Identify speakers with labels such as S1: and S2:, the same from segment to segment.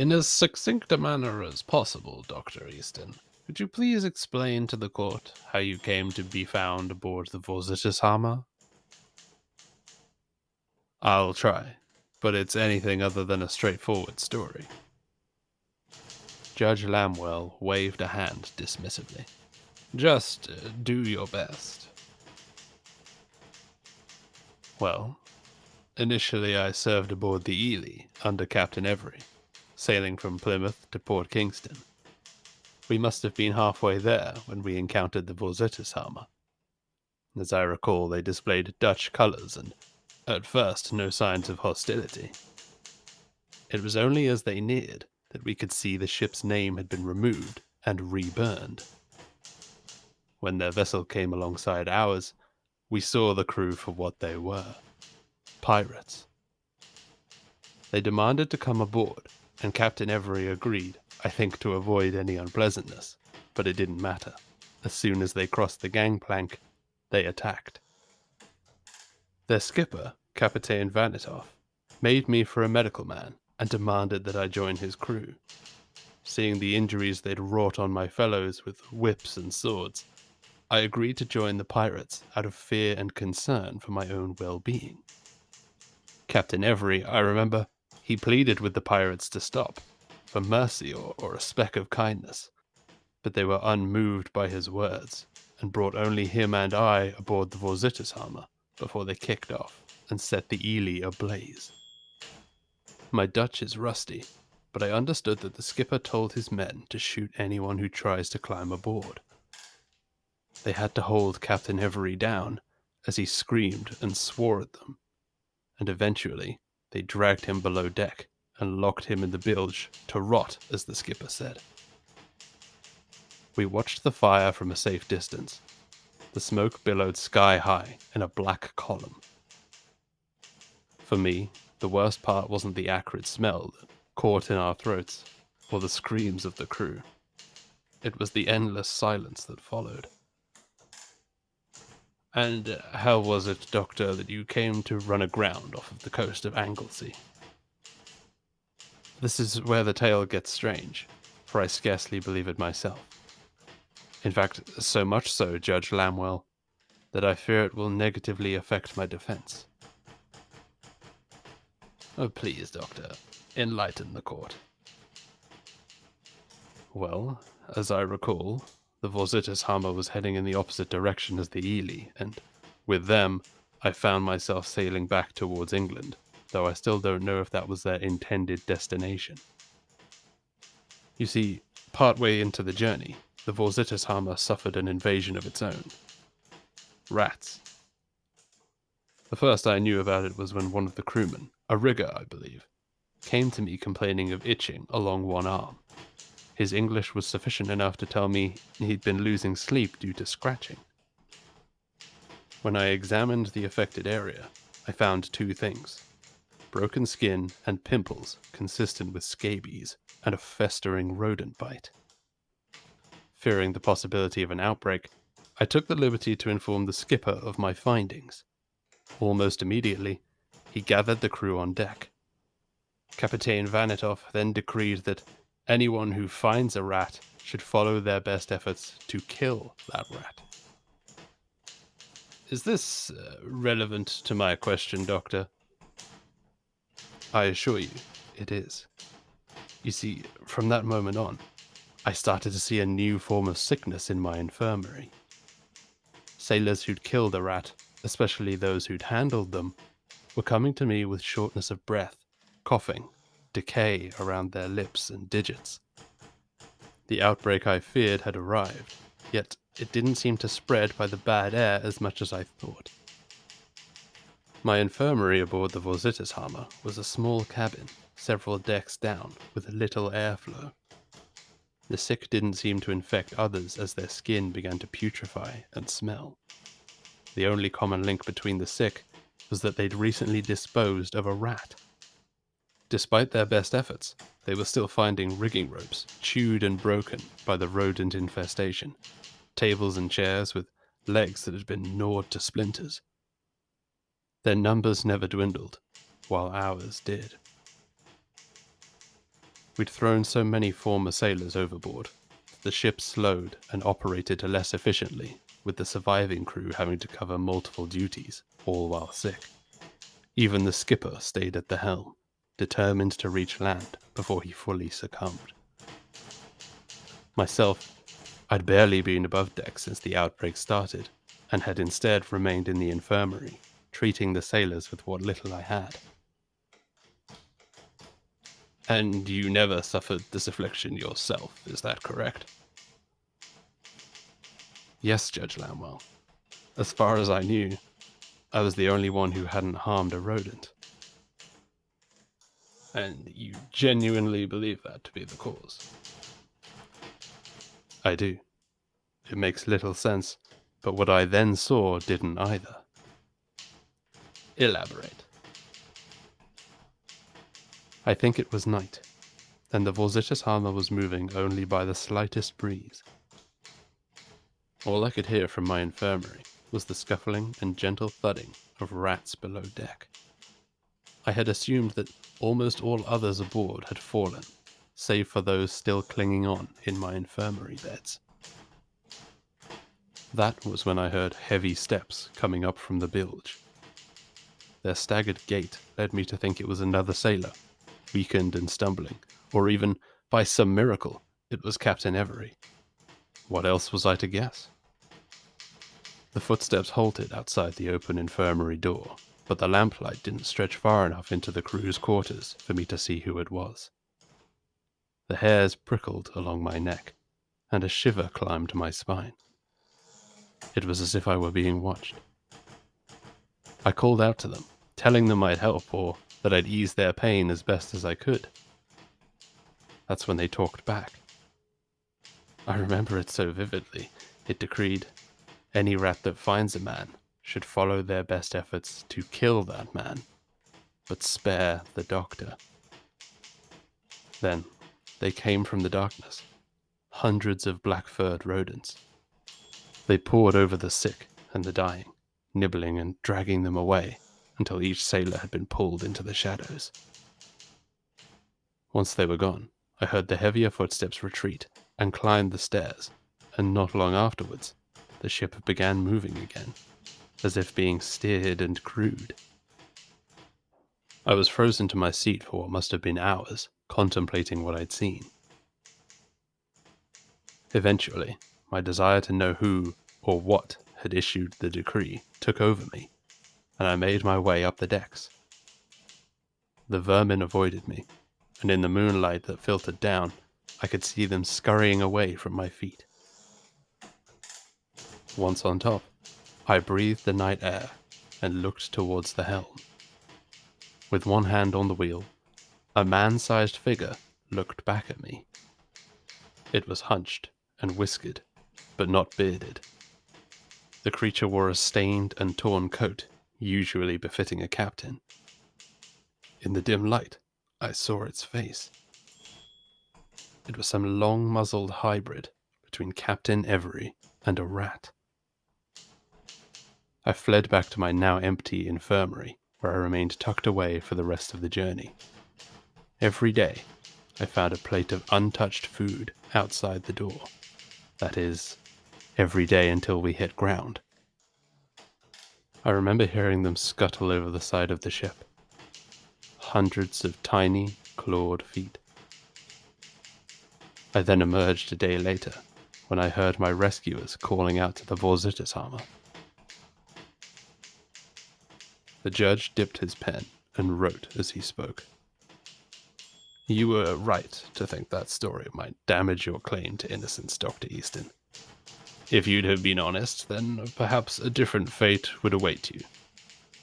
S1: In as succinct a manner as possible, Doctor Easton, could you please explain to the court how you came to be found aboard the Vorsitzhammer? I'll try, but it's anything other than a straightforward story. Judge Lamwell waved a hand dismissively. Just do your best. Well, initially I served aboard the Ely under Captain Every, sailing from Plymouth to Port Kingston. We must have been halfway there when we encountered the Vorsitzhammer. As I recall, they displayed Dutch colours and, at first, no signs of hostility. It was only as they neared that we could see the ship's name had been removed and reburned. When their vessel came alongside ours, we saw the crew for what they were. Pirates. They demanded to come aboard, and Captain Every agreed, I think to avoid any unpleasantness, but it didn't matter. As soon as they crossed the gangplank, they attacked. Their skipper, Captain Vanitoff, made me for a medical man and demanded that I join his crew. Seeing the injuries they'd wrought on my fellows with whips and swords, I agreed to join the pirates out of fear and concern for my own well-being. Captain Every, I remember, he pleaded with the pirates to stop, for mercy or a speck of kindness, but they were unmoved by his words, and brought only him and I aboard the Vorsitzhammer before they kicked off and set the Ely ablaze. My Dutch is rusty, but I understood that the skipper told his men to shoot anyone who tries to climb aboard. They had to hold Captain Every down as he screamed and swore at them, and eventually they dragged him below deck and locked him in the bilge to rot, as the skipper said. We watched the fire from a safe distance. The smoke billowed sky-high in a black column. For me, the worst part wasn't the acrid smell that caught in our throats, or the screams of the crew. It was the endless silence that followed. And how was it, Doctor, that you came to run aground off of the coast of Anglesey? This is where the tale gets strange, for I scarcely believe it myself. In fact, so much so, Judge Lamwell, that I fear it will negatively affect my defense. Oh, please, Doctor, enlighten the court. Well, as I recall, the Vorsitzhammer was heading in the opposite direction as the Ely, and with them, I found myself sailing back towards England, though I still don't know if that was their intended destination. You see, partway into the journey, the Vorsitzhammer suffered an invasion of its own. Rats. The first I knew about it was when one of the crewmen, a rigger I believe, came to me complaining of itching along one arm. His English was sufficient enough to tell me he'd been losing sleep due to scratching. When I examined the affected area, I found two things: broken skin and pimples consistent with scabies and a festering rodent bite. Fearing the possibility of an outbreak, I took the liberty to inform the skipper of my findings. Almost immediately, he gathered the crew on deck. Captain Vanitoff then decreed that anyone who finds a rat should follow their best efforts to kill that rat. Is this relevant to my question, Doctor? I assure you, it is. You see, from that moment on, I started to see a new form of sickness in my infirmary. Sailors who'd killed a rat, especially those who'd handled them, were coming to me with shortness of breath, coughing, decay around their lips and digits. The outbreak I feared had arrived, yet it didn't seem to spread by the bad air as much as I thought. My infirmary aboard the Vorsitzhammer was a small cabin, several decks down, with little airflow. The sick didn't seem to infect others as their skin began to putrefy and smell. The only common link between the sick was that they'd recently disposed of a rat. Despite their best efforts, they were still finding rigging ropes, chewed and broken by the rodent infestation, tables and chairs with legs that had been gnawed to splinters. Their numbers never dwindled, while ours did. We'd thrown so many former sailors overboard that the ship slowed and operated less efficiently, with the surviving crew having to cover multiple duties, all while sick. Even the skipper stayed at the helm, determined to reach land before he fully succumbed. Myself, I'd barely been above deck since the outbreak started, and had instead remained in the infirmary, treating the sailors with what little I had. And you never suffered this affliction yourself, is that correct? Yes, Judge Lamwell. As far as I knew, I was the only one who hadn't harmed a rodent. And you genuinely believe that to be the cause? I do. It makes little sense, but what I then saw didn't either. Elaborate. I think it was night, and the Vorzitishama was moving only by the slightest breeze. All I could hear from my infirmary was the scuffling and gentle thudding of rats below deck. I had assumed that almost all others aboard had fallen, save for those still clinging on in my infirmary beds. That was when I heard heavy steps coming up from the bilge. Their staggered gait led me to think it was another sailor, weakened and stumbling, or even, by some miracle, it was Captain Every. What else was I to guess? The footsteps halted outside the open infirmary door, but the lamplight didn't stretch far enough into the crew's quarters for me to see who it was. The hairs prickled along my neck, and a shiver climbed my spine. It was as if I were being watched. I called out to them, telling them I'd help, or that I'd ease their pain as best as I could. That's when they talked back. I remember it so vividly. It decreed, any rat that finds a man should follow their best efforts to kill that man, but spare the doctor. Then, they came from the darkness, hundreds of black-furred rodents. They poured over the sick and the dying, nibbling and dragging them away until each sailor had been pulled into the shadows. Once they were gone, I heard the heavier footsteps retreat and climbed the stairs, and not long afterwards, the ship began moving again, as if being steered and crewed. I was frozen to my seat for what must have been hours, contemplating what I'd seen. Eventually, my desire to know who or what had issued the decree took over me, and I made my way up the decks. The vermin avoided me, and in the moonlight that filtered down, I could see them scurrying away from my feet. Once on top, I breathed the night air and looked towards the helm. With one hand on the wheel, a man-sized figure looked back at me. It was hunched and whiskered, but not bearded. The creature wore a stained and torn coat, usually befitting a captain. In the dim light, I saw its face. It was some long-muzzled hybrid between Captain Every and a rat. I fled back to my now empty infirmary, where I remained tucked away for the rest of the journey. Every day, I found a plate of untouched food outside the door. That is, every day until we hit ground. I remember hearing them scuttle over the side of the ship. Hundreds of tiny, clawed feet. I then emerged a day later, when I heard my rescuers calling out to the Vorzitishama. The judge dipped his pen and wrote as he spoke. You were right to think that story might damage your claim to innocence, Dr. Easton. If you'd have been honest, then perhaps a different fate would await you.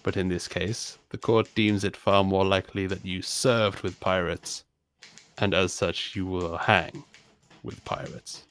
S1: But in this case, the court deems it far more likely that you served with pirates, and as such you will hang with pirates.